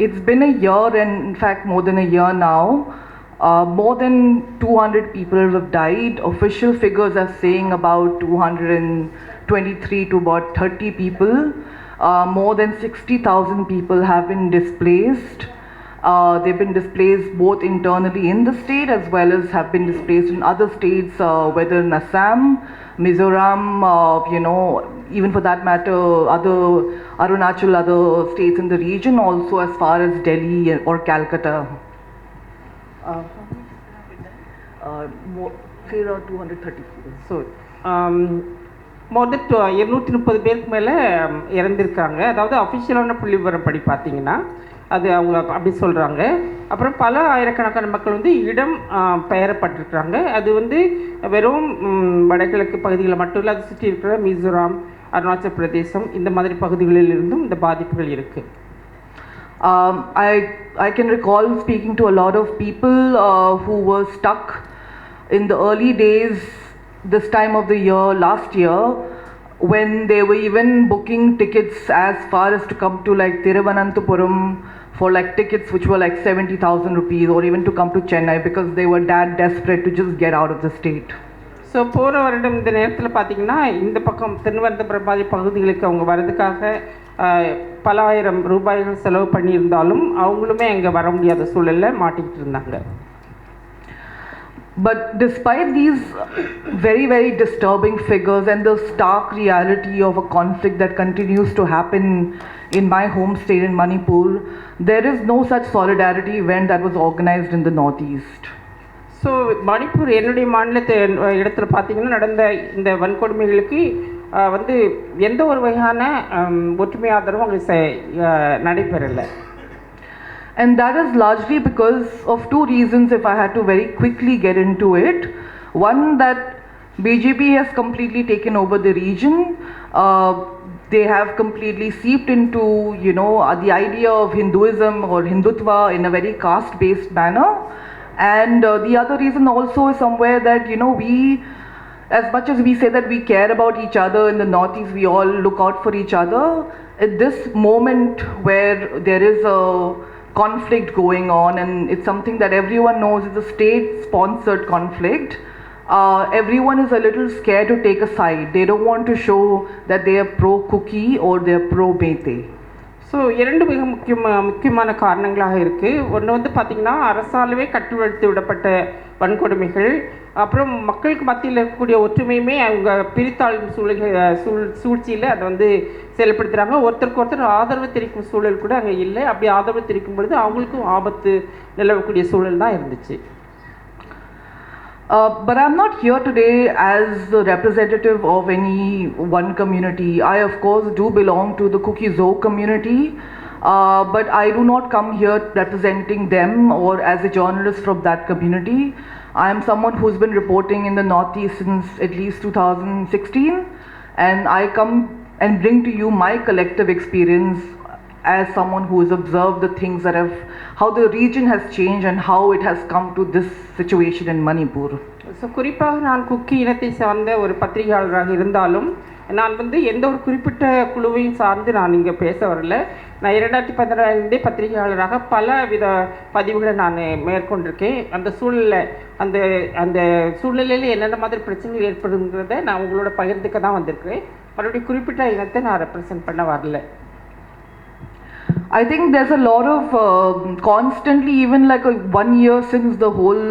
it's been a year, and in fact more than a year now. More than 200 people have died. Official figures are saying about 223 to about 30 people. More than 60,000 people have been displaced. They've been displaced both internally in the state as well as have been displaced in other states, whether in Assam, Mizoram, even for that matter, other Arunachal, other states in the region, also as far as Delhi or Calcutta. Say around 230 people. So, more than 230 பேருக்கு மேலே இறந்துருக்காங்க. அதாவது அஃபிஷியலான புள்ளி விவரம் படி பார்த்தீங்கன்னா அது அவங்க அப்படி சொல்கிறாங்க. அப்புறம் பல ஆயிரக்கணக்கான மக்கள் வந்து இடம் பெயரப்பட்டிருக்கிறாங்க. அது வந்து வெறும் வடகிழக்கு பகுதிகளில் மட்டும் இல்லை, அது சுற்றி இருக்கிற மிசோராம், அருணாச்சல் பிரதேசம் இந்த மாதிரி பகுதிகளில் இருந்தும் இந்த பாதிப்புகள் இருக்குது. I can recall speaking to a lot of people who were stuck in the early days this time of the year last year, when they were even booking tickets as far as to come to like Thiruvananthapuram for like tickets which were like 70,000 rupees, or even to come to Chennai because they were that desperate to just get out of the state. So போகிற வருடம் இந்த நேரத்தில் பார்த்திங்கன்னா இந்த பக்கம் திருவனந்தபுரம் மாதிரி பகுதிகளுக்கு அவங்க வர்றதுக்காக பல ஆயிரம் ரூபாய்கள் செலவு பண்ணியிருந்தாலும் அவங்களுமே அங்கே வர முடியாத சூழலில் மாட்டிக்கிட்டு இருந்தாங்க. But despite these very, very disturbing figures and the stark reality of a conflict that continues to happen in my home state in Manipur, there is no such solidarity event that was organized in the Northeast. So Manipur என்னுடைய மாநிலத்தை இடத்துல பார்த்திங்கன்னா நடந்த இந்த வன்கொடுமைகளுக்கு வந்து எந்த ஒரு வகையான ஒற்றுமை ஆதரவும் அங்கே நடைபெறலை. And that is largely because of two reasons, if I had to very quickly get into it. One, that BJP has completely taken over the region. They have completely seeped into, the idea of Hinduism or Hindutva in a very caste-based manner. And the other reason also is somewhere that, we, as much as we say that we care about each other in the Northeast, we all look out for each other. At this moment where there is a conflict going on, and it's something that everyone knows is a state-sponsored conflict, everyone is a little scared to take a side. They don't want to show that they are pro-Kuki or they are pro-Mete. So இரண்டு மிக முக்கியமான காரணங்களாக இருக்குது. ஒன்று வந்து பார்த்திங்கன்னா அரசாலவே கட்டுப்படுத்தி விடப்பட்ட வன்கொடுமைகள், அப்புறம் மக்களுக்கு மத்தியில் இருக்கக்கூடிய ஒற்றுமையுமே அவங்க பிரித்தாளும் சூழ்ச்சியில் அதை வந்து செயல்படுத்துகிறாங்க. ஒருத்தருக்கு ஒருத்தர் ஆதரவு தெரிவிக்கும் சூழல் கூட அங்கே இல்லை. அப்படி ஆதரவு தெரிவிக்கும் பொழுது அவங்களுக்கும் ஆபத்து நிலவக்கூடிய சூழல் தான் இருந்துச்சு. But I'm not here today as the representative of any one community. I of course do belong to the Kuki-Zo community, but I do not come here representing them or as a journalist from that community. I am someone who's been reporting in the Northeast since at least 2016, and I come and bring to you my collective experience as someone who has observed the things that how the region has changed and how it has come to this situation in Manipur. So குறிப்பாக நான் cookie இனத்தை சார்ந்த ஒரு பத்திரிகையாளராக இருந்தாலும் நான் வந்து எந்த ஒரு குறிப்பிட்ட குழுவையும் சார்ந்து நான் இங்கே பேச வரல. நான் 2016 பத்திரிகையாளராக பல வித பதிவுகளை நான் மேற்கொண்டிருக்கேன். அந்த சூழலில் அந்த சூழ்நிலையில் என்னென்ன மாதிரி பிரச்சனைகள் ஏற்படுங்கிறத நான் உங்களோட பகிர்ந்துக்க தான் வந்திருக்கிறேன். மறுபடியும் குறிப்பிட்ட இனத்தை நான் ரெப்ரசன்ட் பண்ண வரல. I think there's a lot of constantly, even like 1 year since the whole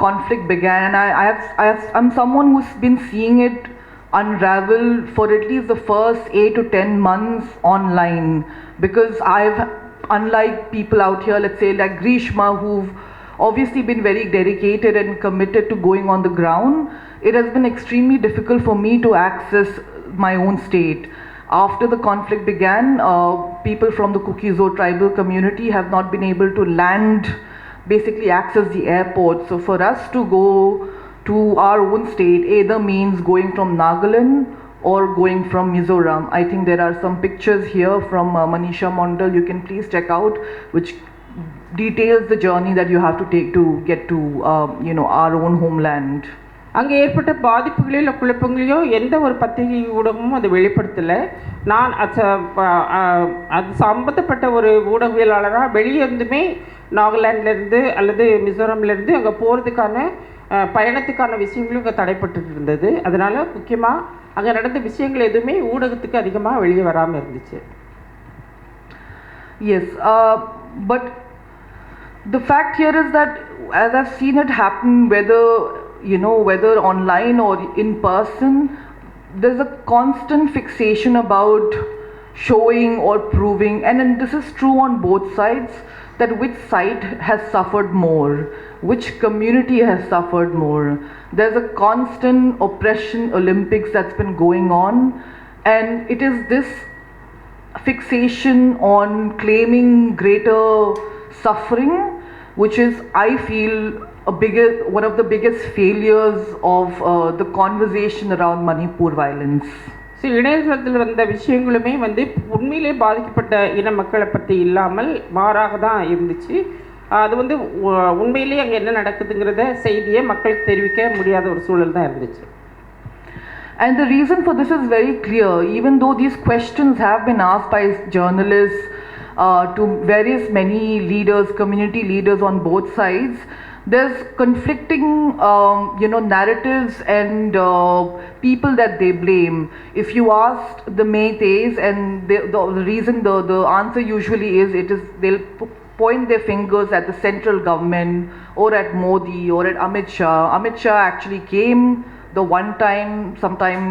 conflict began, I'm someone who's been seeing it unravel for at least the first 8 to 10 months online, because unlike people out here, let's say like Grishma, who've obviously been very dedicated and committed to going on the ground, it has been extremely difficult for me to access my own state. After the conflict began, people from the Kuki-Zo tribal community have not been able to land, basically access the airport. So for us to go to our own state either means going from Nagaland or going from Mizoram. I think there are some pictures here from Manisha Mondal you can please check out, which details the journey that you have to take to get to our own homeland. அங்கே ஏற்பட்ட பாதிப்புகளையோ இல்லை குழப்பங்களையோ எந்த ஒரு பத்திரிகை ஊடகமும் அதை வெளிப்படுத்தலை. நான் அது சம்பந்தப்பட்ட ஒரு ஊடகவியலாளராக வெளியே இருந்துமே நாகாலாண்ட்லேருந்து அல்லது மிசோரம்லேருந்து அங்கே போகிறதுக்கான பயணத்துக்கான விஷயங்களும் இங்கே தடைப்பட்டு இருந்தது. அதனால் முக்கியமாக அங்கே நடந்த விஷயங்கள் எதுவுமே ஊடகத்துக்கு அதிகமாக வெளியே வராமல் இருந்துச்சு. Yes, but the fact here is that as I've seen it happen, whether online or in person, there's a constant fixation about showing or proving, and then this is true on both sides, that which side has suffered more, which community has suffered more. There's a constant oppression Olympics that's been going on, and it is this fixation on claiming greater suffering which is, I feel, one of the biggest failures of the conversation around Manipur violence. So இணையதளத்தில் வந்த விஷயங்களுமே உண்மையிலே பாதிக்கப்பட்ட இன மக்களை பற்றி இல்லாமல் மாறாக தான் இருந்துச்சு. அது உண்மையிலே அங்கே என்ன நடக்குதுங்கிறத செய்தியை மக்களுக்கு தெரிவிக்க முடியாத ஒரு சூழல் தான் இருந்துச்சு. And the reason for this is very clear. Even though these questions have been asked by journalists to many leaders, community leaders on both sides, there's conflicting narratives and people that they blame. If you asked the Meiteis, and the reason, the answer usually is they'll point their fingers at the central government or at Modi or at Amit Shah. Amit Shah actually came the one time sometime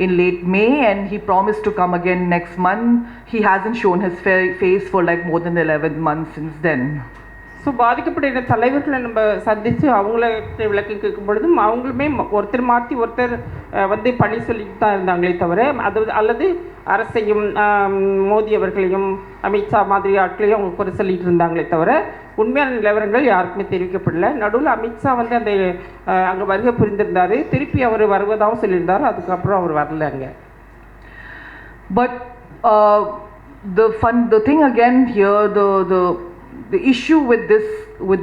in late May, and he promised to come again next month. He hasn't shown his face for like more than 11 months since then. So பாதிக்கப்பட்ட தலைவர்களை நம்ம சந்தித்து அவங்கள விளக்கம் கேட்கும் பொழுதும் அவங்களுமே ஒருத்தர் மாற்றி ஒருத்தர் பழி சொல்லிட்டு தான் இருந்தாங்களே தவிர அல்லது அரசையும் மோடி அவர்களையும் அமித்ஷா மாதிரி ஆட்களையும் அவங்க குறை சொல்லிட்டு இருந்தாங்களே தவிர உண்மையான நிலவரங்கள் யாருக்குமே தெரிவிக்கப்படல. நடுவில் அமித்ஷா அந்த அங்கே வருகை புரிந்திருந்தார், திருப்பி அவர் வருவதாகவும் சொல்லியிருந்தார், அதுக்கப்புறம் அவர் வரல அங்கே. But the thing again here, the issue with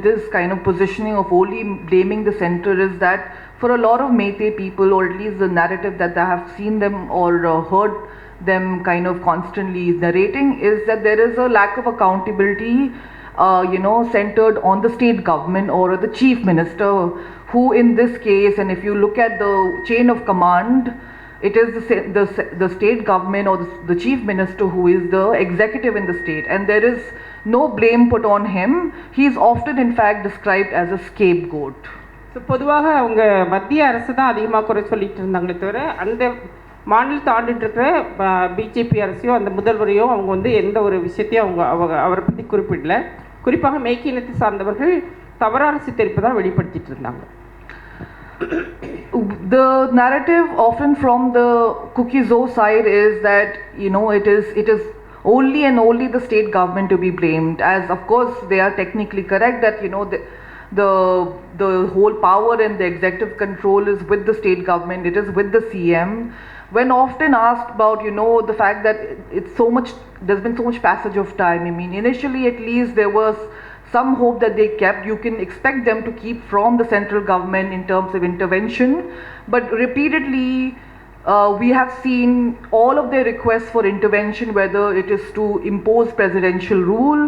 this kind of positioning of only blaming the center is that for a lot of Meitei people, or at least the narrative that I have seen them or heard them kind of constantly narrating, is that there is a lack of accountability centered on the state government or the chief minister, who in this case, and if you look at the chain of command, it is the state government or the chief minister who is the executive in the state, and there is no blame put on him. He is often in fact described as a scapegoat. So பொதுவாக அவங்க மத்திய அரசு தான் அதிகமாக குறை சொல்லிட்டு இருந்தாங்களே தவிர அந்த மாநிலத்தை ஆண்டுட்டு இருக்கிற பிஜேபி அரசையோ அந்த முதல்வரையோ அவங்க எந்த ஒரு விஷயத்தையும் அவரை பற்றி குறிப்பிடல. குறிப்பாக மேய்க்கு இனத்தை சார்ந்தவர்கள் தவறான சித்தரிப்பு தான் வெளிப்படுத்திட்டு இருந்தாங்க. The narrative often from the Kuki-Zo side is that it is only and only the state government to be blamed, as of course they are technically correct that the whole power and the executive control is with the state government, it is with the CM. When often asked about the fact that there's been so much passage of time, I mean initially at least there was some hope that they kept. You can expect them to keep from the central government in terms of intervention, but repeatedly we have seen all of their requests for intervention, whether it is to impose presidential rule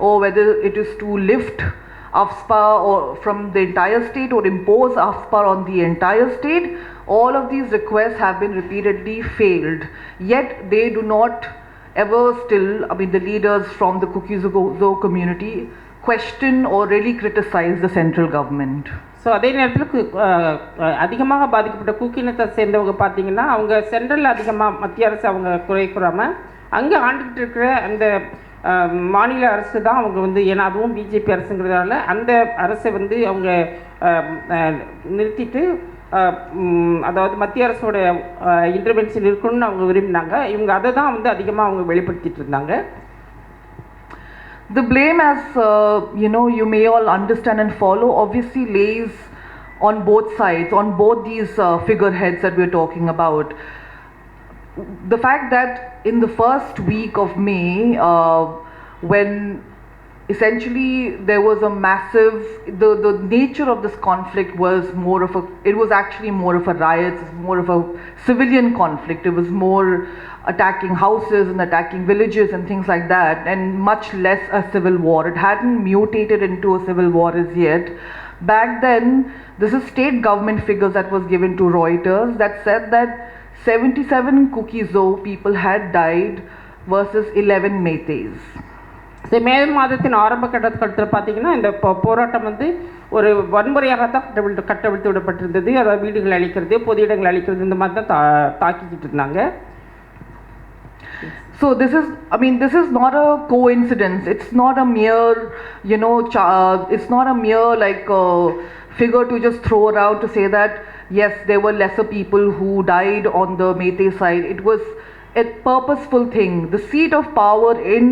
or whether it is to lift AFSPA or from the entire state or impose AFSPA on the entire state. All of these requests have been repeatedly failed, yet they do not ever still, the leaders from the Kuki-Zo community question or really criticize the central government. So அதே நேரத்தில் அதிகமாக பாதிக்கப்பட்ட கூக்கினத்தை சேர்ந்தவங்க பார்த்தீங்கன்னா அவங்க சென்ட்ரலில் அதிகமாக மத்திய அரசு அவங்க குறை கூறாமல் அங்கே ஆண்டுகிட்டு இருக்கிற அந்த மாநில அரசு தான் அவங்க ஏன்னா அதுவும் பிஜேபி அரசுங்கிறதால அந்த அரசை அவங்க நிறுத்திட்டு அதாவது மத்திய அரசோட இன்டர்வென்ஷன் இருக்கணும்னு அவங்க விரும்பினாங்க. இவங்க அதை தான் அதிகமாக அவங்க வெளிப்படுத்திட்டு இருந்தாங்க. The blame, as you may all understand and follow, obviously lays on both sides, on both these figureheads that we're talking about. The fact that in the first week of May, when essentially there was a massive, the nature of this conflict was it was actually more of a riot, more of a civilian conflict. It was more attacking houses and attacking villages and things like that, and much less a civil war. It hadn't mutated into a civil war as yet. Back then, this is state government figures that was given to Reuters that said that 77 Kuki-Zo people had died versus 11 Meiteis. மே மாதத்தின் ஆரம்ப கட்டத்தில் பார்த்தீங்கன்னா இந்த போராட்டம் வந்து ஒரு வன்முறையாக தான் கட்டவிழ்த்து விடப்பட்டிருந்தது. அதாவது வீடுகள் அழிக்கிறது, பொது இடங்கள் அழிக்கிறது, இந்த மாதிரி தான் தாக்கிக்கிட்டு இருந்தாங்க. So this is not a coincidence. It's not a mere, it's not a mere like figure to just throw around to say that yes, there were lesser people who died on the Meitei side. It was a purposeful thing. The seat of power in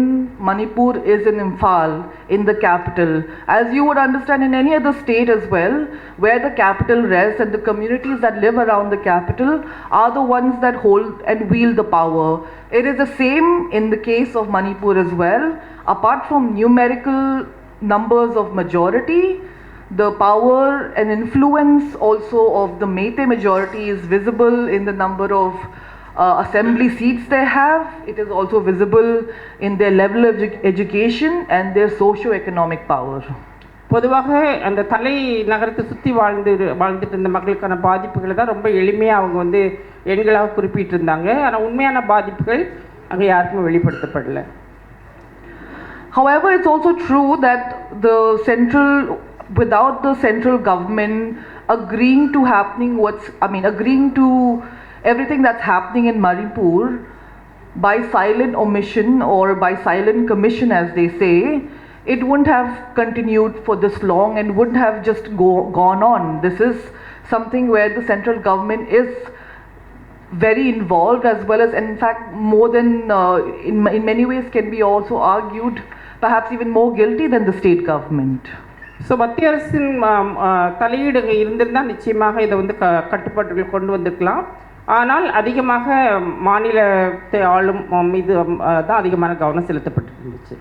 Manipur is in Imphal, in the capital. As you would understand in any other state as well, where the capital rests, and the communities that live around the capital are the ones that hold and wield the power. It is the same in the case of Manipur as well. Apart from numerical numbers of majority, the power and influence also of the Meitei majority is visible in the number of assembly seats they have. It is also visible in their level of education and their socio-economic power. பொதுவாக அந்த தலை நகரத்தை சுற்றி வாழ்ந்துட்டு இருந்த மக்களுக்கான பாதிப்புகளை தான் ரொம்ப எளிமையாக அவங்க வந்து எண்களாக குறிப்பிட்டிருந்தாங்க. ஆனால் உண்மையான பாதிப்புகள் அங்கே யாருக்குமே வெளிப்படுத்தப்படலை. However, it's also true that without the central government agreeing to everything that's happening in Manipur by silent omission or by silent commission, as they say, it wouldn't have continued for this long and wouldn't have just gone on. This is something where the central government is very involved, as well as, in fact, more than in many ways can be also argued perhaps even more guilty than the state government. So மத்திய அரசின் தலையீடு இருந்திருந்தால் நிச்சயமாக இதை வந்து கட்டுப்பாட்டுகள் கொண்டு வந்திருக்கலாம். ஆனால் அதிகமாக மாநிலத்தை ஆளும் மீது தான் அதிகமான கவனம் செலுத்தப்பட்டிருந்துச்சு.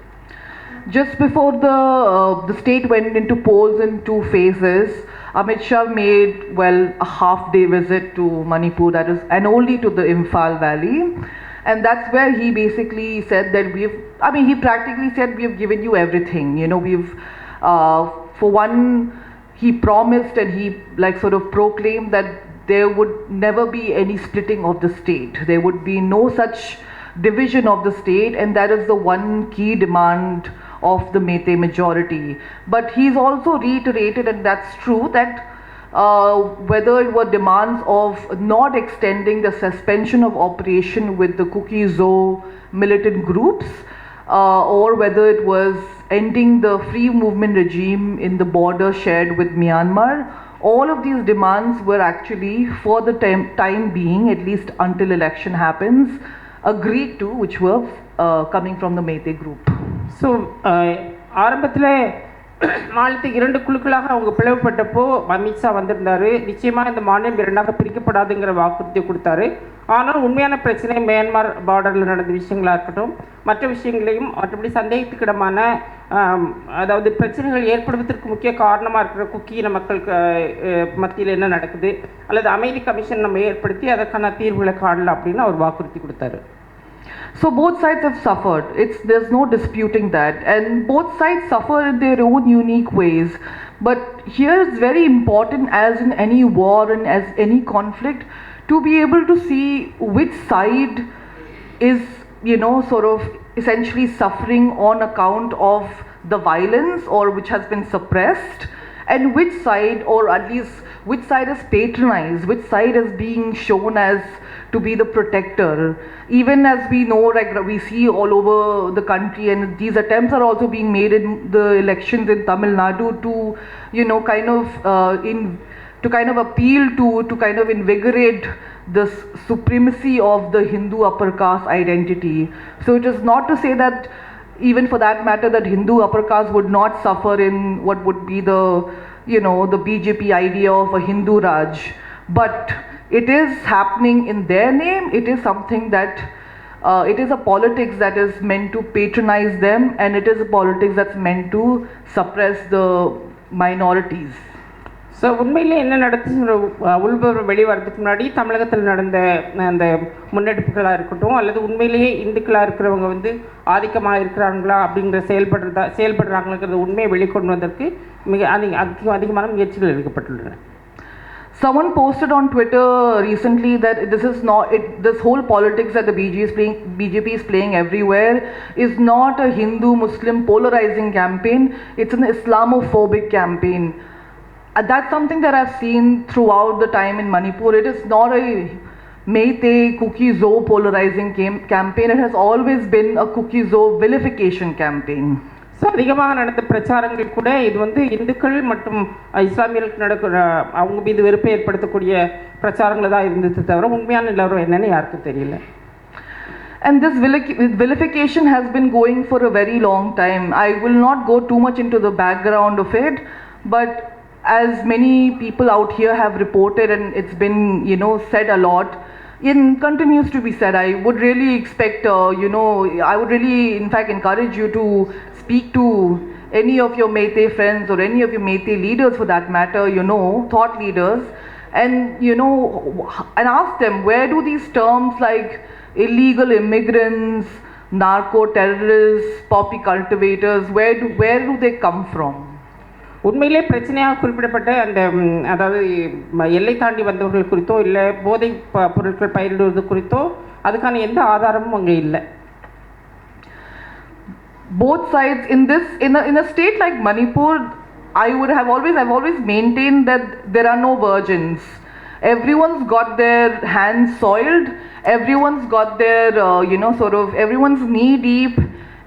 Just before the state went into polls in 2 phases, Amit Shah made a half-day visit to Manipur, and only to the Imphal Valley, and that's where he basically said that he practically said we have given you everything. We've for one, he promised and he sort of proclaimed that there would never be any splitting of the state. There would be no such division of the state, and that is the one key demand of the Meitei majority. But he's also reiterated, and that's true, that whether it were demands of not extending the suspension of operation with the Kuki-Zo militant groups, or whether it was ending the free movement regime in the border shared with Myanmar, all of these demands were actually, for the time being, at least until election happens, agreed to, which were coming from the Meitei group. So, ஆரம்பத்தில் மாநிலத்தை 2 குழுக்களாக அவங்க பிளவுபட்டப்போ அமித்ஷா வந்திருந்தார். நிச்சயமாக இந்த மாநிலம் 2ஆக பிரிக்கப்படாதுங்கிற வாக்குறுதியை கொடுத்தாரு. ஆனால் உண்மையான பிரச்சனை மியான்மர் பார்டரில் நடந்த விஷயங்களாக இருக்கட்டும், மற்ற விஷயங்களையும் மற்றபடி சந்தேகத்துக்கிடமான அதாவது பிரச்சனைகள் ஏற்படுவதற்கு முக்கிய காரணமாக இருக்கிற குக்கியின மக்களுக்கு மத்தியில் என்ன நடக்குது, அல்லது அமைதி கமிஷன் நம்ம ஏற்படுத்தி அதற்கான தீர்வுகளை காணலாம் அப்படின்னு அவர் வாக்குறுதி கொடுத்தாரு. So both sides have suffered. There's no disputing that, and both sides suffer in their own unique ways. But here it's very important, as in any war and as any conflict, to be able to see which side is, sort of essentially suffering on account of the violence or which has been suppressed, and which side, or at least which side is patronized, which side is being shown as to be the protector. Even as we know, we see all over the country, and these attempts are also being made in the elections in Tamil Nadu to, to kind of appeal to kind of invigorate this supremacy of the Hindu upper caste identity. So it is not to say that, even for that matter, that Hindu upper caste would not suffer in what would be the BJP idea of a Hindu Raj, but it is happening in their name. It is something that It is a politics that is meant to patronize them, and it is a politics that's meant to suppress the minorities. So உண்மையிலே என்ன நடந்துச்சு உள்புறம் வெளிவரதுக்கு முன்னாடி தமிழகத்தில் நடந்த அந்த முன்னெடுப்புகளாக இருக்கட்டும் அல்லது உண்மையிலேயே இந்துக்களாக இருக்கிறவங்க வந்து ஆதிக்கமாக இருக்கிறாங்களா அப்படிங்கிற செயல்படுறாங்கிறது உண்மையை வெளிக்கொண்டு வந்ததற்கு மிக அதிகமான முயற்சிகள் எடுக்கப்பட்டுள்ளன. Someone posted on Twitter recently that this is not this whole politics that the BJP is playing everywhere is not a Hindu-Muslim polarizing campaign. It's an Islamophobic campaign. That's something that I've seen throughout the time in Manipur. It is not a Meitei Kuki-Zo polarizing campaign. It has always been a Kuki-Zo vilification campaign. So அதிகமாக நடந்த பிரச்சாரங்கள் கூட இது வந்து இந்துக்கள் மற்றும் இஸ்லாமியர்களுக்கு நடக்கிற அவங்க மீது வெறுப்பை ஏற்படுத்தக்கூடிய பிரச்சாரங்கள் தான் இருந்தது தவிர உண்மையான நிலவரம் என்னன்னு யாருக்கும் தெரியல. And this vilification has been going for a very long time. I will not go too much into the background of it, but as many people out here have reported and it's been, said a lot, it continues to be said. I would really expect, I would really, in fact, encourage you to speak to any of your Meitei friends or any of your Meitei leaders for that matter, thought leaders, and, and ask them, where do these terms like illegal immigrants, narco-terrorists, poppy cultivators, where do they come from? உண்மையிலே பிரச்சனையாக குறிப்பிடப்பட்ட அந்த அதாவது எல்லை தாண்டி வந்தவர்கள் குறித்தோ இல்லை போதை பொருட்கள் பயிரிடுவது குறித்தோ அதுக்கான எந்த ஆதாரமும் அங்கே இல்லை. Both sides in a state like Manipur, I've always maintained that there are no virgins. Everyone's got their hands soiled. Everyone's got their everyone's knee deep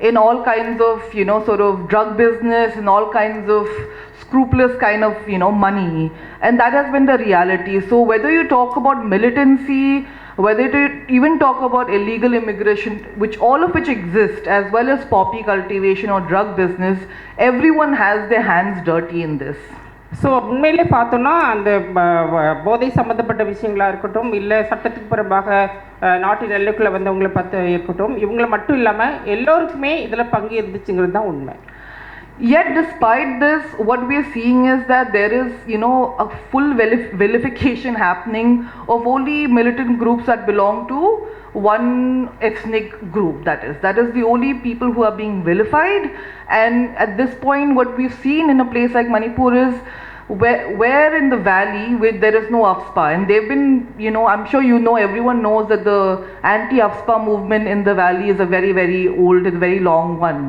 in all kinds of drug business and all kinds of scrupulous kind of money, and that has been the reality. So whether you talk about militancy, whether you even talk about illegal immigration, all of which exist, as well as poppy cultivation or drug business, everyone has their hands dirty in this. So உண்மையிலே பார்த்தோன்னா அந்த போதை சம்மந்தப்பட்ட விஷயங்களாக இருக்கட்டும் இல்லை சட்டத்துக்கு புறம்பாக நாட்டின் எல்லைக்குள்ளே வந்தவங்களை பார்த்து இருக்கட்டும் இவங்களை மட்டும் இல்லாமல் எல்லோருக்குமே இதில் பங்கு இருந்துச்சுங்கிறது தான் உண்மை. Yet despite this, what we are seeing is that there is a full vilification happening of only militant groups that belong to one ethnic group. That is the only people who are being vilified. And at this point what we've seen in a place like Manipur is where in the valley where there is no AFSPA, and they've been I'm sure everyone knows that the anti-AFSPA movement in the valley is a very, very old and very long one.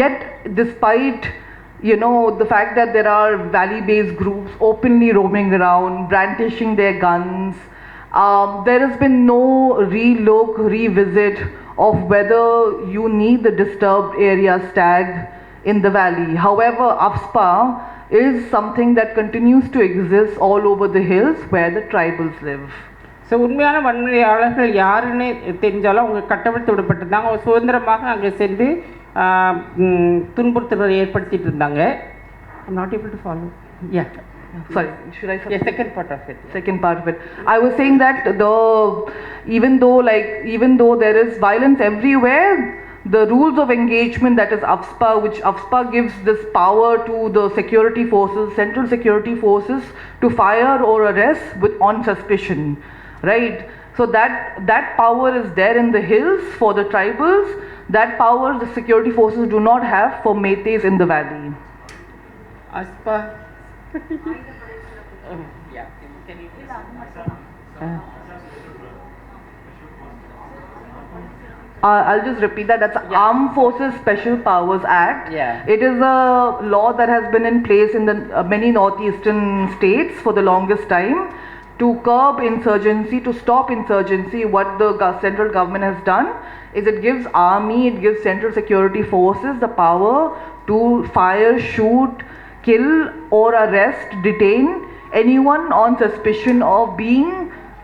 Yet despite the fact that there are valley-based groups openly roaming around brandishing their guns, there has been no revisit of whether you need the disturbed areas tag in the valley. However, AFSPA is something that continues to exist all over the hills where the tribals live. So உண்மையான வன்முறையாளர்கள் யாருன்னு தெரிஞ்சாலும் அவங்க கட்டவிழ்த்து விடப்பட்டிருந்தாங்க. அவங்க சுதந்திரமாக அங்கே சென்று துன்புறுத்தலை ஏற்படுத்திட்டு இருந்தாங்க. I'm not able to follow. Yeah. Sorry, should I? Yeah, second part of it. Second part of it. I was saying that even though there is violence everywhere, the rules of engagement, that is AFSPA, which AFSPA gives this power to the security forces, central security forces, to fire or arrest on suspicion, right? So that power is there in the hills for the tribals. That power the security forces do not have for Meiteis in the valley. AFSPA. I'll just repeat that. That's Armed Forces Special Powers Act. Yeah. It is a law that has been in place in the many northeastern states for the longest time to curb insurgency, to stop insurgency. What the central government has done is it gives army, it gives central security forces the power to fire, shoot, kill or arrest, detain anyone on suspicion of being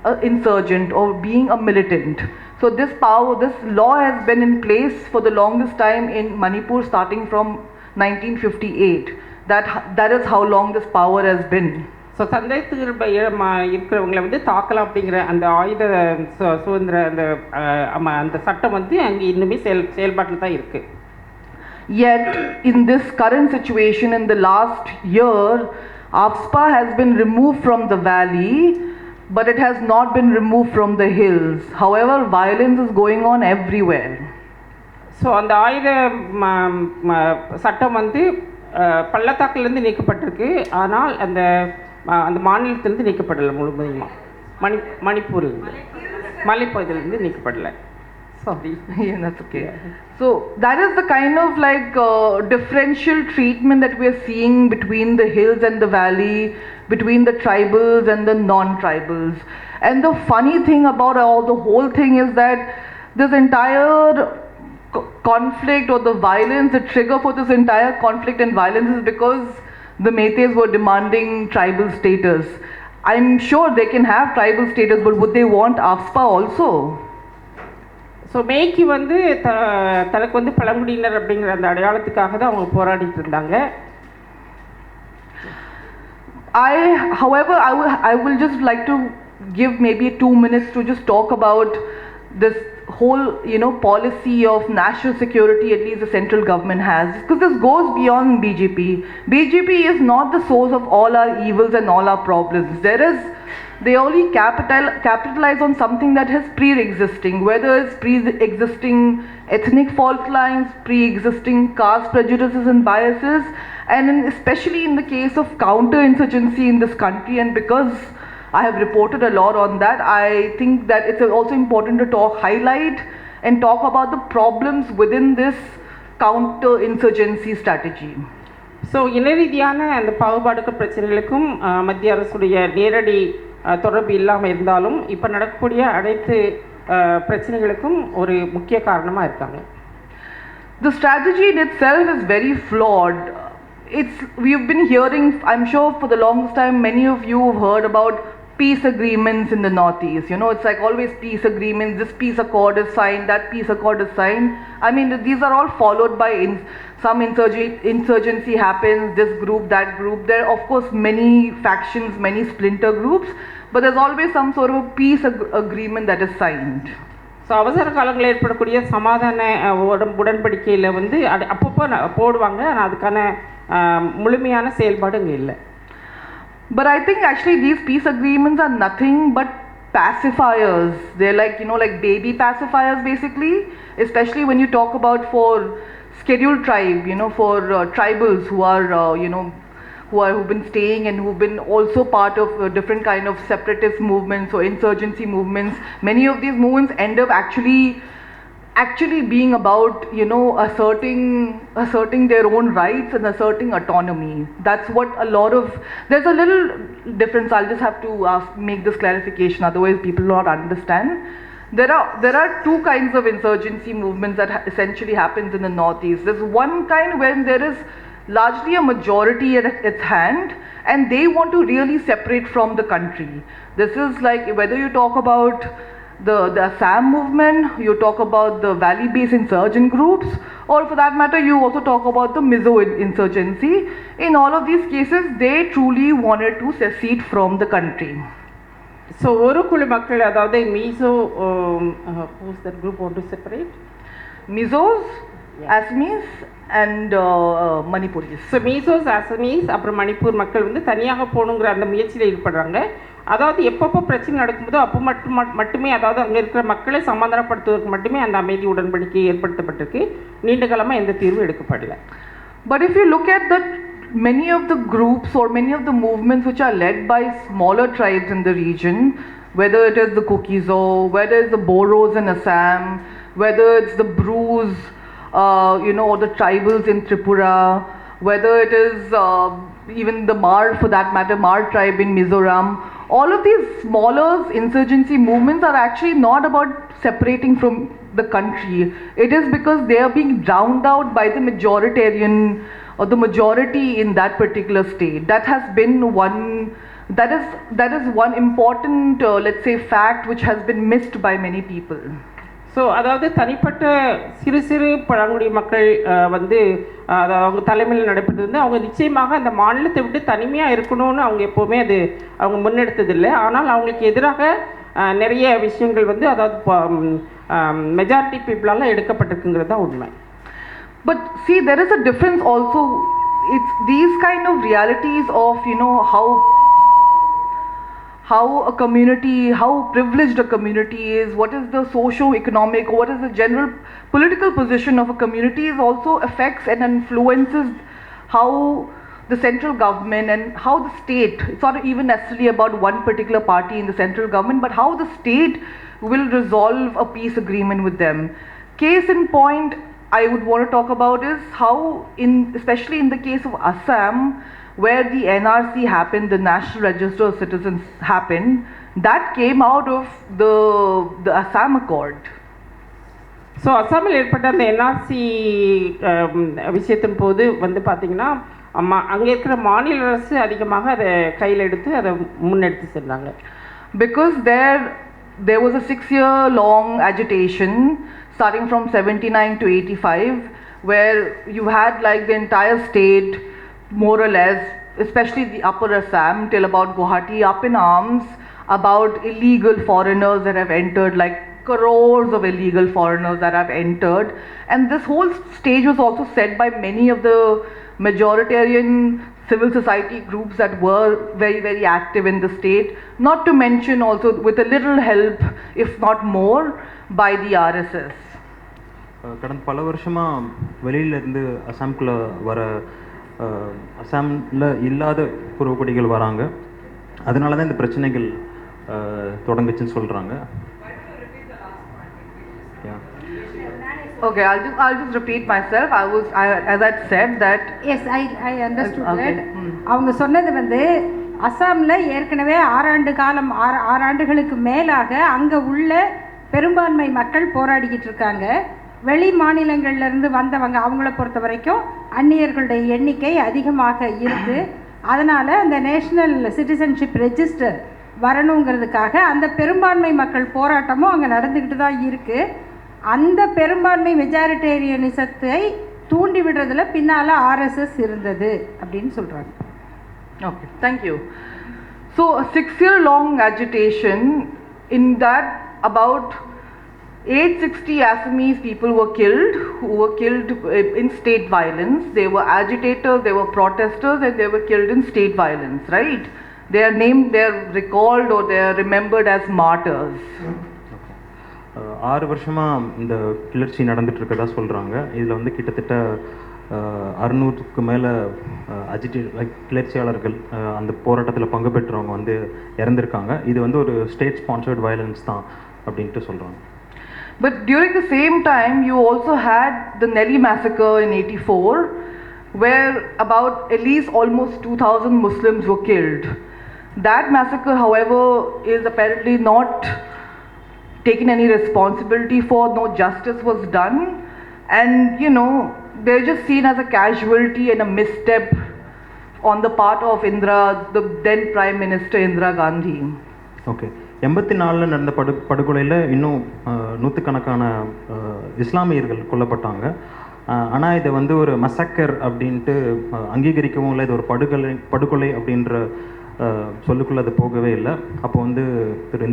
an insurgent or being a militant. So this law has been in place for the longest time in Manipur starting from 1958. That is how long this power has been. So சந்தேகத்தில் இருக்கிறவங்களை வந்து தாக்கலாம் அப்படிங்கிற அந்த ஆயுத சுதந்திர அந்த சட்டம் வந்து அங்கே இன்னுமே செயல்பாட்டில் தான் இருக்குது. Yet, in this current situation, in the last year, AFSPA has been removed from the valley, but it has not been removed from the hills. However, violence is going on everywhere. So அந்த ஆயுத சட்டம் வந்து பள்ளத்தாக்கிலேருந்து நீக்கப்பட்டிருக்கு, ஆனால் அந்த அந்த மாநிலத்திலேருந்து நீக்கப்படலை முழுமையுமா. மணிப்பூரில் மலைப்பகுதியிலேருந்து நீக்கப்படலை. Sorry. Yeah, that's okay. So that is the kind of like differential treatment that we are seeing between the hills and the valley, between the tribals and the non-tribals. And the funny thing about the whole thing is that this entire conflict or the violence, the trigger for this entire conflict and violence is because the Meiteis were demanding tribal status. I'm sure they can have tribal status, but would they want AFSPA also? So மேய்க்கு வந்து தனக்கு வந்து பழங்குடியினர் அப்படிங்கிற அந்த அடையாளத்துக்காக தான் அவங்க போராடிட்டு இருந்தாங்க. However, I will just like to give maybe 2 minutes to just talk about this whole policy of national security at least the central government has, because this goes beyond BJP. BJP is not the source of all our evils and all our problems. They only capitalize on something that is pre-existing, whether it's pre-existing ethnic fault lines, pre-existing caste prejudices and biases, and especially in the case of counter-insurgency in this country. And because I have reported a lot on that, I think that it's also important to highlight and talk about the problems within this counter-insurgency strategy. So இன ரீதியான அந்த பாகுபாடுகள் பிரச்சனைகளுக்கும் மத்திய அரசுடைய நேரடி தொடர்பு இல்லாமல் இருந்தாலும் இப்போ நடக்கக்கூடிய அனைத்து பிரச்சனைகளுக்கும் ஒரு முக்கிய காரணமாக இருக்காங்க. The strategy in itself is very flawed. We've been hearing, I'm sure for the longest time, many of you have heard about peace agreements in the Northeast. It's like always peace agreements, this peace accord is signed, that peace accord is signed. I mean, these are all followed by some insurgency happens, this group, that group. There are of course many factions, many splinter groups, but there's always some sort of a peace agreement that is signed. So அவசர காலங்களில் ஏற்படக்கூடிய சமாதான உடன்படிக்கையில் வந்து அப்பப்போ போடுவாங்க, ஆனால் அதுக்கான முழுமையான செயல்பாடு இங்கே இல்லை. But I think actually these peace agreements are nothing but pacifiers. They're like like baby pacifiers basically, especially when you talk about for scheduled tribe, for tribals who are who've been staying and who've been also part of different kind of separatist movements or insurgency movements. Many of these movements end up actually being about asserting their own rights and asserting autonomy. That's what there's a little difference. I'll just have to make this clarification, otherwise people will not understand. There are two kinds of insurgency movements that essentially happens in the Northeast. There's one kind when there is largely a majority at its hand and they want to really separate from the country. This is like whether you talk about the Assam movement, you talk about the valley-based insurgent groups, or for that matter you also talk about the Mizo insurgency. In all of these cases they truly wanted to secede from the country. So ஒரு குழு மக்கள், அதாவது meso, who's that group want to separate? Mizos, Assamese and Manipuris. So Mizos, Assamese, அப்புறம் மணிப்பூர் மக்கள் வந்து தனியாக போகணுங்கிற அந்த முயற்சியில் ஈடுபடுறாங்க. அதாவது எப்பப்போ பிரச்சனை நடக்கும்போதோ அப்போ மட்டுமே, அதாவது அங்கே இருக்கிற மக்களை சமாதானப்படுத்துவதற்கு மட்டுமே அந்த அமைதி உடன்படிக்கை ஏற்படுத்தப்பட்டிருக்கு. நீண்ட காலமாக எந்த தீர்வும் எடுக்கப்படலை. But if you look at many of the groups or many of the movements which are led by smaller tribes in the region, whether it is the Kukizo, whether it's the Boros in Assam, whether it's the Brus, or the tribals in Tripura, whether it is even the Mar, for that matter, Mar tribe in Mizoram, all of these smaller insurgency movements are actually not about separating from the country. It is because they are being drowned out by the majoritarian or the majority in that particular state. That has been that is one important let's say fact which has been missed by many people. So அதாவது தனிப்பட்ட சிறு சிறு பழங்குடி மக்கள் வந்து அவங்க தலைமையில் நடைபெற்றது வந்து அவங்க நிச்சயமாக அந்த மாநிலத்தை விட்டு தனிமையாக இருக்கணும்னு அவங்க எப்போவுமே அது அவங்க முன்னெடுத்ததில்லை. ஆனால் அவங்களுக்கு எதிராக நிறைய விஷயங்கள் வந்து அதாவது மெஜாரிட்டி பீப்புளால் எடுக்கப்பட்டிருக்குங்கிறது தான் உண்மை. But see, there is a difference also. It's these kind of realities of, you know, how a community, how privileged a community is, what is the socio-economic, what is the general political position of a community is also affects and influences how the central government and how the state, it's not even necessarily about one particular party in the central government, but how the state will resolve a peace agreement with them. Case in point I would want to talk about is how, especially in the case of Assam, where the NRC happened, the National Register of Citizens happened, that came out of the Assam Accord. So அஸ்ஸாமில் ஏற்பட்ட அந்த NRC விஷயத்தின் போது வந்து பார்த்திங்கன்னா அங்கே இருக்கிற மாநில அரசு அதிகமாக அதை கையில் எடுத்து அதை முன்னெடுத்து சென்றாங்க. Because there was a 6-year long agitation starting from 79 to 85, where you had like the entire state, more or less, especially the upper Assam till about Guwahati, up in arms about illegal foreigners that have entered, like crores of illegal foreigners that have entered. And this whole stage was also set by many of the majoritarian civil society groups that were very, very active in the state, not to mention also with a little help, if not more, by the RSS. கடந்த பல வருஷமாக வெளியிலேருந்து அசாம்குள்ளே வர அசாமில் இல்லாத பூர்வக்குடிகள் வராங்க. அதனால தான் இந்த பிரச்சனைகள் தொடங்குச்சுன்னு சொல்கிறாங்க. Okay, I'll just repeat myself. As I said that. Yes, I understood that. அவங்க சொன்னது வந்து அசாமில் ஏற்கனவே 6 ஆண்டுகளுக்கு மேலாக அங்கே உள்ள பெரும்பான்மை மக்கள் போராடிக்கிட்டு இருக்காங்க. வெளி மாநிலங்கள்லேருந்து வந்தவங்க அவங்கள பொறுத்த வரைக்கும் அந்நியர்களுடைய எண்ணிக்கை அதிகமாக இருக்குது. அதனால் அந்த நேஷ்னல் சிட்டிசன்ஷிப் ரெஜிஸ்டர் வரணுங்கிறதுக்காக அந்த பெரும்பான்மை மக்கள் போராட்டமும் அங்கே நடந்துக்கிட்டு தான் இருக்குது. அந்த பெரும்பான்மை மெஜாரிட்டேரியனிசத்தை தூண்டி விடுறதுல பின்னால் ஆர்எஸ்எஸ் இருந்தது அப்படின்னு சொல்கிறாங்க. Okay, thank you. So a 6-year long agitation, in that about 860 Assamese people were killed, who were killed in state violence. They were agitators, they were protesters, and they were killed in state violence, right? They are named, they are recalled, or they are remembered as martyrs. 6 வருஷமாக இந்த கிளர்ச்சி நடந்துகிட்ருக்கதா சொல்கிறாங்க. இதில் வந்து கிட்டத்தட்ட 600க்கு மேலே கிளர்ச்சியாளர்கள் அந்த போராட்டத்தில் பங்கு பெற்றவங்க வந்து இறந்துருக்காங்க. இது வந்து ஒரு ஸ்டேட் ஸ்பான்சர்ட் வயலன்ஸ் தான் அப்படின்ட்டு சொல்கிறாங்க. But during the same time, you also had the Nelly massacre in 84, where about at least almost 2,000 Muslims were killed. That massacre, however, is apparently not taken any responsibility for, no justice was done, and you know, they're just seen as a casualty and a misstep on the part of the then Prime Minister Indira Gandhi. Okay. 84 நடந்த படுகொலையில் இன்னும் நூற்றுக்கணக்கான இஸ்லாமியர்கள் கொல்லப்பட்டாங்க. ஆனால் இதை வந்து ஒரு மசக்கர் அப்படின்ட்டு அங்கீகரிக்கவும் இல்லை. இது ஒரு படுகொலை அப்படின்ற சொல்லுக்குள்ளே அது போகவே இல்லை. அப்போ வந்து திரு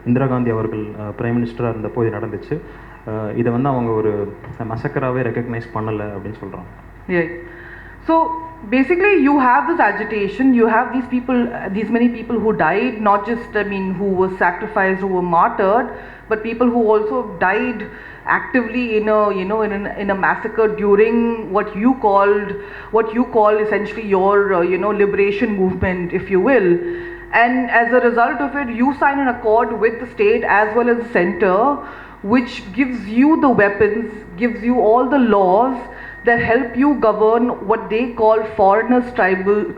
இந்திரா காந்தி அவர்கள் பிரைம் மினிஸ்டராக இருந்தப்போ இது நடந்துச்சு. இதை வந்து அவங்க ஒரு மசக்கராகவே ரெக்கக்னைஸ் பண்ணலை அப்படின்னு சொல்கிறாங்க. So basically you have this agitation, you have these many people who died, not just who were sacrificed, who were martyred, but people who also died actively in a massacre during what you call essentially your liberation movement, if you will. And as a result of it, you sign an accord with the state as well as the center, which gives you the weapons, gives you all the laws that help you govern what they call foreigners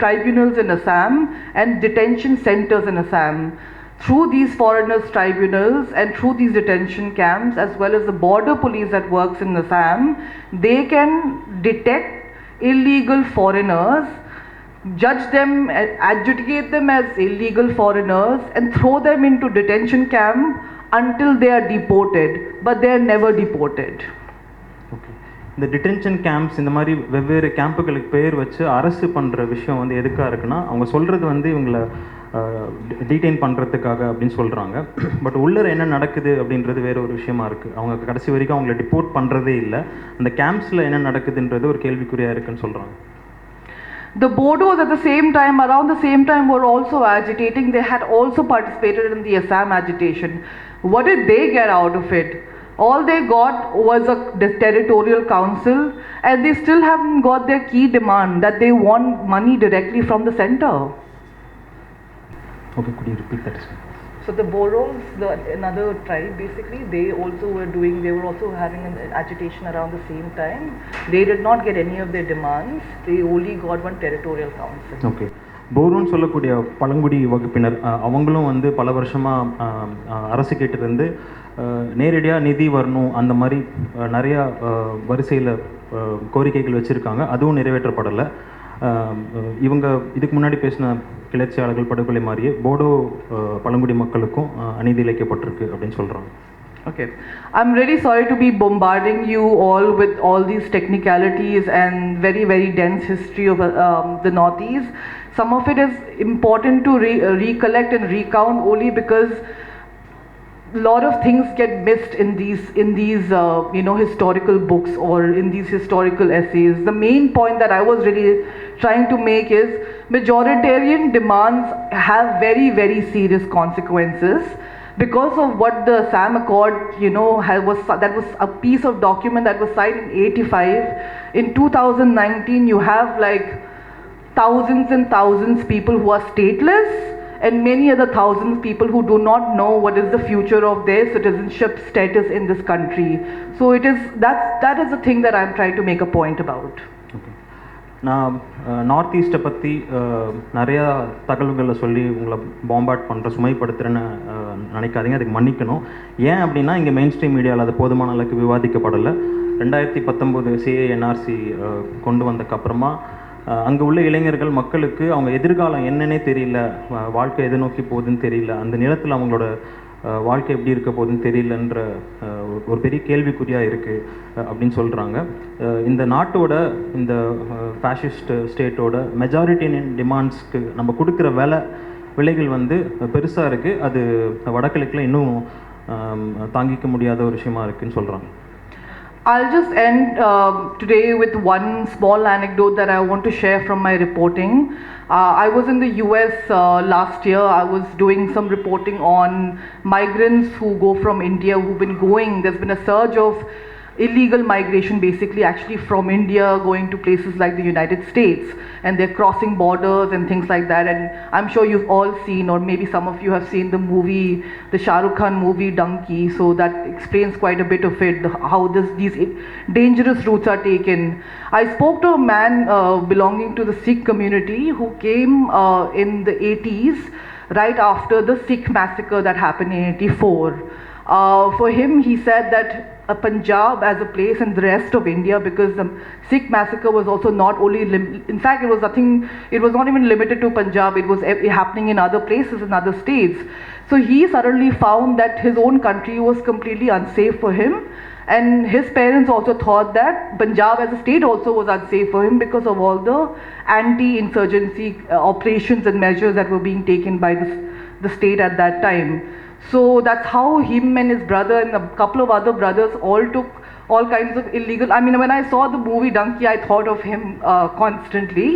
tribunals in Assam and detention centers in Assam. Through these foreigners tribunals and through these detention camps, as well as the border police that works in Assam, they can detect illegal foreigners, judge them, adjudicate them as illegal foreigners, and throw them into detention camp until they are deported, but they are never deported. Okay, இந்த detention camps இந்த மாதிரி வெவ்வேறு கேம்புகளுக்கு பேர் வச்சு அரசு பண்ணுற விஷயம் வந்து எதுக்காக இருக்குன்னா, அவங்க சொல்கிறது வந்து இவங்களை டீடைன் பண்ணுறதுக்காக அப்படின்னு சொல்கிறாங்க. பட் உள்ளே என்ன நடக்குது அப்படின்றது வேறு ஒரு விஷயமா இருக்குது. அவங்க கடைசி வரைக்கும் அவங்கள டிப்போர்ட் பண்ணுறதே இல்லை. அந்த கேம்ப்ஸில் என்ன நடக்குதுன்றது ஒரு கேள்விக்குறியாக இருக்குன்னு சொல்கிறாங்க. The Bodos at the same time, around the same time, were also agitating. They had also participated in the Assam agitation. What did they get out of it? All they got was a territorial council, and they still haven't got their key demand that they want money directly from the center. Okay, could you repeat that? So the Boros, another tribe, basically, they were also having an agitation around the same time. They did not get any of their demands. They only got one territorial council. Okay. போரோன்னு சொல்லக்கூடிய பழங்குடி வகுப்பினர் அவங்களும் வந்து பல வருஷமாக அரசு கேட்டிருந்து நேரடியாக நிதி வரணும் அந்த மாதிரி நிறையா வரிசையில் கோரிக்கைகள் வச்சுருக்காங்க. அதுவும் நிறைவேற்றப்படலை. இவங்க இதுக்கு முன்னாடி பேசின கிளர்ச்சியாளர்கள் படுகொலை மாதிரியே போடோ பழங்குடி மக்களுக்கும் அநீதி இழைக்கப்பட்டிருக்கு அப்படின்னு சொல்கிறாங்க. Okay, I'm really sorry to be bombarding you all with all these technicalities and very, very dense history of the Northeast. Some of it is important to recollect and recount only because a lot of things get missed in these historical books or in these historical essays. The main point that I was really trying to make is majoritarian demands have very, very serious consequences. Because of what the Assam Accord, that was a piece of document that was signed in 85. In 2019, you have like thousands and thousands people who are stateless, and many other thousands people who do not know what is the future of their citizenship status in this country. So that is the thing that I'm trying to make a point about. Okay. நான் north ஈஸ்ட்டை பற்றி நிறையா தகவல்களை சொல்லி உங்களை பாம்பார்ட் பண்ணுற சுமைப்படுத்துகிறேன்னு நினைக்காதீங்க, அதுக்கு மன்னிக்கணும். ஏன் அப்படின்னா இங்கே மெயின் ஸ்ட்ரீம் மீடியாவில் அது போதுமான அளவுக்கு விவாதிக்கப்படலை. 2019 சிஏ என்ஆர்சி கொண்டு வந்ததுக்கப்புறமா அங்கே உள்ள இளைஞர்கள் மக்களுக்கு அவங்க எதிர்காலம் என்னன்னே தெரியல, வாழ்க்கை எதை நோக்கி போகுதுன்னு தெரியல, அந்த நிலத்தில் அவங்களோட வாழ்க்கை எப்படி இருக்க போகுதுன்னு தெரியலன்ற ஒரு பெரிய கேள்விக்குறியாக இருக்குது அப்படின்னு சொல்கிறாங்க. இந்த நாட்டோட இந்த ஃபேஷிஸ்ட் ஸ்டேட்டோட மெஜாரிட்டியின் டிமாண்ட்ஸ்க்கு நம்ம கொடுக்குற விலைகள் வந்து பெருசாக இருக்குது. அது வடகிழக்கில் இன்னும் தாங்கிக்க முடியாத ஒரு விஷயமா இருக்குதுன்னு சொல்கிறாங்க. I'll just end today with one small anecdote that I want to share from my reporting. I was in the US last year. I was doing some reporting on migrants who go from India, who've been going. There's been a surge of illegal migration, basically actually from India going to places like the United States, and they're crossing borders and things like that. And I'm sure you've all seen, or maybe some of you have seen the movie, the Shah Rukh Khan movie Donkey. So that explains quite a bit of it, how these dangerous routes are taken. I spoke to a man belonging to the Sikh community who came in the 80s, right after the Sikh massacre that happened in 84. For him, he said that Punjab as a place and the rest of India, because the Sikh massacre was also not only, in fact it was not even limited to Punjab, it was happening in other places, in other states. So he suddenly found that his own country was completely unsafe for him, and his parents also thought that Punjab as a state also was unsafe for him because of all the anti-insurgency operations and measures that were being taken by the state at that time. So that's how him and his brother and a couple of other brothers all took all kinds of illegal, I mean, when I saw the movie Donkey, I thought of him constantly,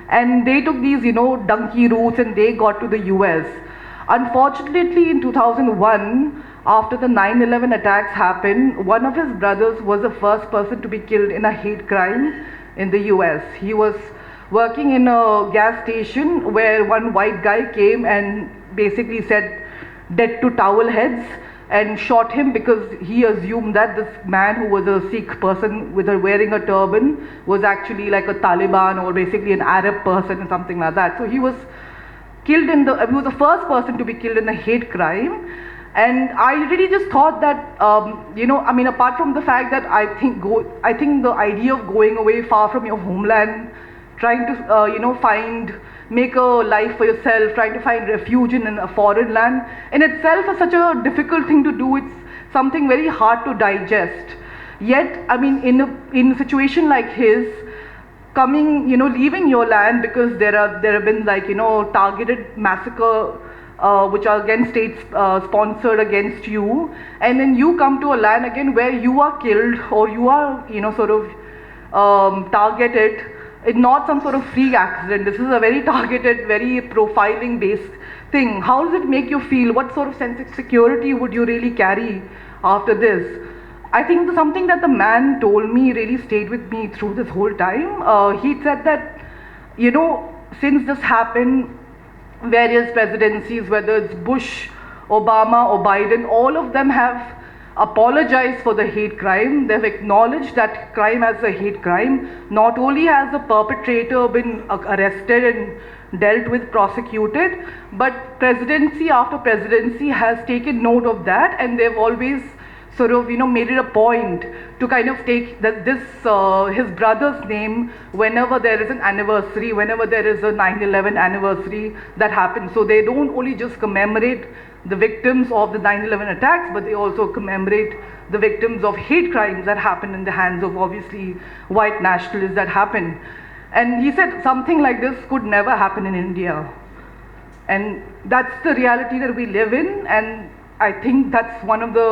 and they took these, donkey routes and they got to the US. Unfortunately, in 2001, after the 9/11 attacks happened, one of his brothers was the first person to be killed in a hate crime in the US. He was working in a gas station where one white guy came and basically said dead to towel heads and shot him because he assumed that this man who was a Sikh person wearing a turban was actually like a Taliban or basically an Arab person or something like that. So he was killed he was the first person to be killed in a hate crime. And I really just thought that, apart from the fact that I think the idea of going away far from your homeland, trying to, find make a life for yourself, trying to find refuge in a foreign land, in itself is such a difficult thing to do. It's something very hard to digest. Yet, I mean, in a situation like his, coming, leaving your land because there have been targeted massacre which are again state sponsored against you, and then you come to a land again where you are killed or you are targeted. It's not some sort of freak accident. This is a very targeted, very profiling based thing. How does it make you feel? What sort of sense of security would you really carry after this? I think something that the man told me really stayed with me through this whole time. He said that, since this happened, various presidencies, whether it's Bush, Obama or Biden, all of them have apologized for the hate crime. They've acknowledged that crime as a hate crime. Not only has the perpetrator been arrested and dealt with, prosecuted, but presidency after presidency has taken note of that, and they've always made it a point to kind of take his brother's name whenever there is an anniversary, whenever there is a 9/11 anniversary that happens. So they don't only just commemorate the victims of the 9/11 attacks, but they also commemorate the victims of hate crimes that happen in the hands of obviously white nationalists that happen. And he said something like this could never happen in India. And that's the reality that we live in, and I think that's one of the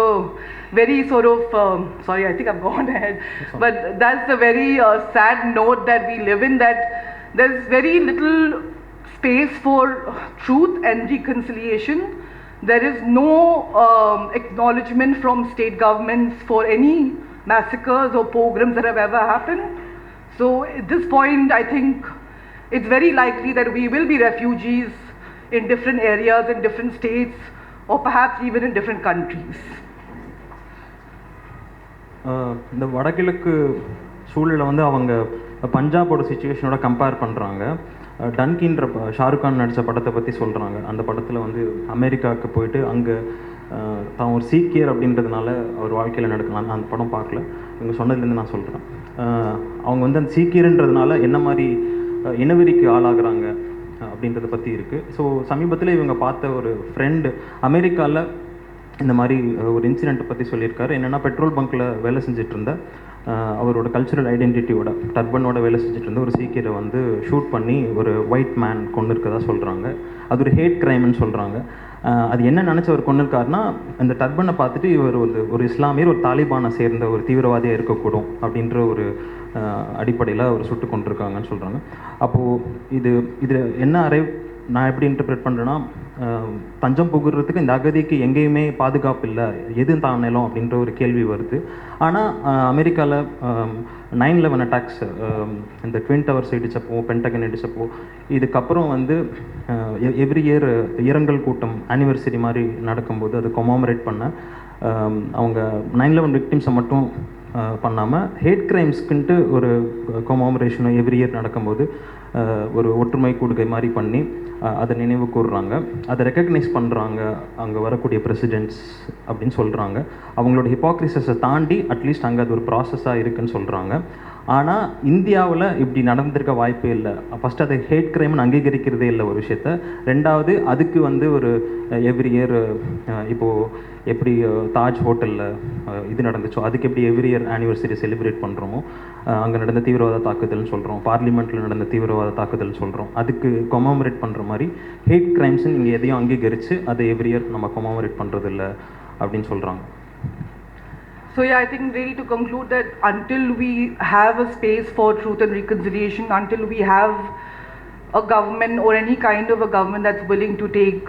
very sorry, I think I've gone ahead, but that's the very sad note that we live in, that there's very little space for truth and reconciliation. There is no acknowledgement from state governments for any massacres or pogroms that have ever happened. So at this point, I think it's very likely that we will be refugees in different areas, in different states, or perhaps even in different countries. இந்த வடகிழக்கு சூழலை வந்து அவங்க பஞ்சாபோட சிச்சுவேஷனோட compare பண்ணுறாங்க. டன்கின்ற ஷாருக் கான் நடித்த படத்தை பற்றி சொல்கிறாங்க. அந்த படத்தில் வந்து அமெரிக்காவுக்கு போயிட்டு அங்கே தான் ஒரு சீக்கியர் அப்படின்றதுனால அவர் வாழ்க்கையில் நடக்கலாம். நான் அந்த படம் பார்க்கல, இவங்க சொன்னதுலேருந்து நான் சொல்கிறேன். அவங்க வந்து அந்த சீக்கியர்ன்றதுனால என்ன மாதிரி இனவெறிக்கு ஆளாகிறாங்க அப்படின்றத பற்றி இருக்குது. ஸோ சமீபத்தில் இவங்க பார்த்த ஒரு ஃப்ரெண்டு அமெரிக்காவில் இந்த மாதிரி ஒரு இன்சிடெண்ட்டை பற்றி சொல்லியிருக்காரு. என்னென்னா, பெட்ரோல் பங்க்கில் வேலை செஞ்சுட்டு இருந்த அவரோட கல்ச்சுரல் ஐடென்டிட்டியோட டர்பனோட வேலை செஞ்சுட்டு இருந்த ஒரு சீக்கியரை வந்து ஷூட் பண்ணி ஒரு ஒயிட் மேன் கொண்டு இருக்கதா சொல்கிறாங்க. அது ஒரு ஹேட் க்ரைம்னு சொல்கிறாங்க. அது என்ன நினச்ச அவர் கொண்டு இருக்காருன்னா, அந்த டர்பனை பார்த்துட்டு இவர் ஒரு இஸ்லாமியர், ஒரு தாலிபானை சேர்ந்த ஒரு தீவிரவாதியாக இருக்கக்கூடும் அப்படின்ற ஒரு அடிப்படையில் அவர் சுட்டு கொண்டிருக்காங்கன்னு சொல்கிறாங்க. அப்போது இது என்ன நான் எப்படி இன்டர்பிரேட் பண்ணுறேன்னா, தஞ்சம் புகுறதுக்கு இந்த அகதிக்கு எங்கேயுமே பாதுகாப்பு இல்லை, எது தான் நிலம் அப்படின்ற ஒரு கேள்வி வருது. ஆனால் அமெரிக்காவில் 9/11 அட்டாக்ஸ், இந்த ட்வின் டவர்ஸ் இடிச்சப்போ, பென்டகன் இடிச்சப்போ, இதுக்கப்புறம் வந்து எவ்ரி இயர் இரங்கல் கூட்டம் ஆனிவர்சரி மாதிரி நடக்கும்போது அது கொமாமரேட் பண்ண அவங்க 9/11 விக்டிம்ஸை மட்டும் பண்ணாமல் ஹேட் கிரைம்ஸ்க்குன்ட்டு ஒரு கொமாமரேஷனோ எவ்ரி இயர் நடக்கும்போது ஒரு ஒற்றுமை கூடுகை மாதிரி பண்ணி அதை நினைவு கூறுறாங்க, அதை ரெக்கக்னைஸ் பண்ணுறாங்க அங்கே வரக்கூடிய பிரசிடென்ட்ஸ் அப்படின்னு சொல்கிறாங்க. அவங்களோட ஹிப்போக்ரிசஸை தாண்டி அட்லீஸ்ட் அங்கே அது ஒரு ப்ராசஸாக இருக்குதுன்னு சொல்கிறாங்க. ஆனால் இந்தியாவில் இப்படி நடந்திருக்க வாய்ப்பே இல்லை. ஃபஸ்ட்டு அதை ஹேட் கிரைம்னு அங்கீகரிக்கிறதே இல்லை ஒரு விஷயத்த. ரெண்டாவது, அதுக்கு வந்து ஒரு எவ்ரி இயர் இப்போது எப்படி தாஜ் ஹோட்டலில் இது நடந்துச்சோ அதுக்கு எப்படி எவ்ரி இயர் ஆனிவர்சரி செலிப்ரேட் பண்ணுறோமோ, அங்கே நடந்த தீவிரவாத தாக்குதல்னு சொல்கிறோம், பார்லிமெண்ட்டில் நடந்த தீவிரவாத தாக்குதல் சொல்கிறோம், அதுக்கு கொமாமரேட் பண்ணுற மாதிரி ஹேட் கிரைம்ஸ்ன்னு இங்கே எதையும் அங்கீகரித்து அதை எவ்ரி இயர் நம்ம கொமாமரேட் பண்ணுறதில்ல அப்படின்னு சொல்கிறாங்க. So yeah, I think really to conclude that until we have a space for truth and reconciliation, until we have a government or any kind of a government that's willing to take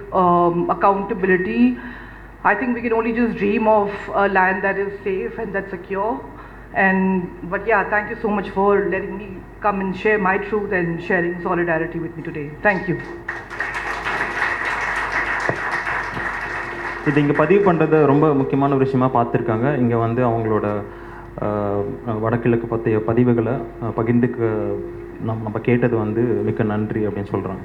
accountability, I think we can only just dream of a land that is safe and that's secure. But yeah, thank you so much for letting me come and share my truth and sharing solidarity with me today. Thank you. இது இங்கே பதிவு பண்ணுறது ரொம்ப முக்கியமான ஒரு விஷயமாக பார்த்துருக்காங்க. இங்கே வந்து அவங்களோட வடகிழக்கு பற்றிய பதிவுகளை பகிர்ந்துக்க நம்ம கேட்டது வந்து மிக்க நன்றி அப்படின்னு சொல்கிறாங்க.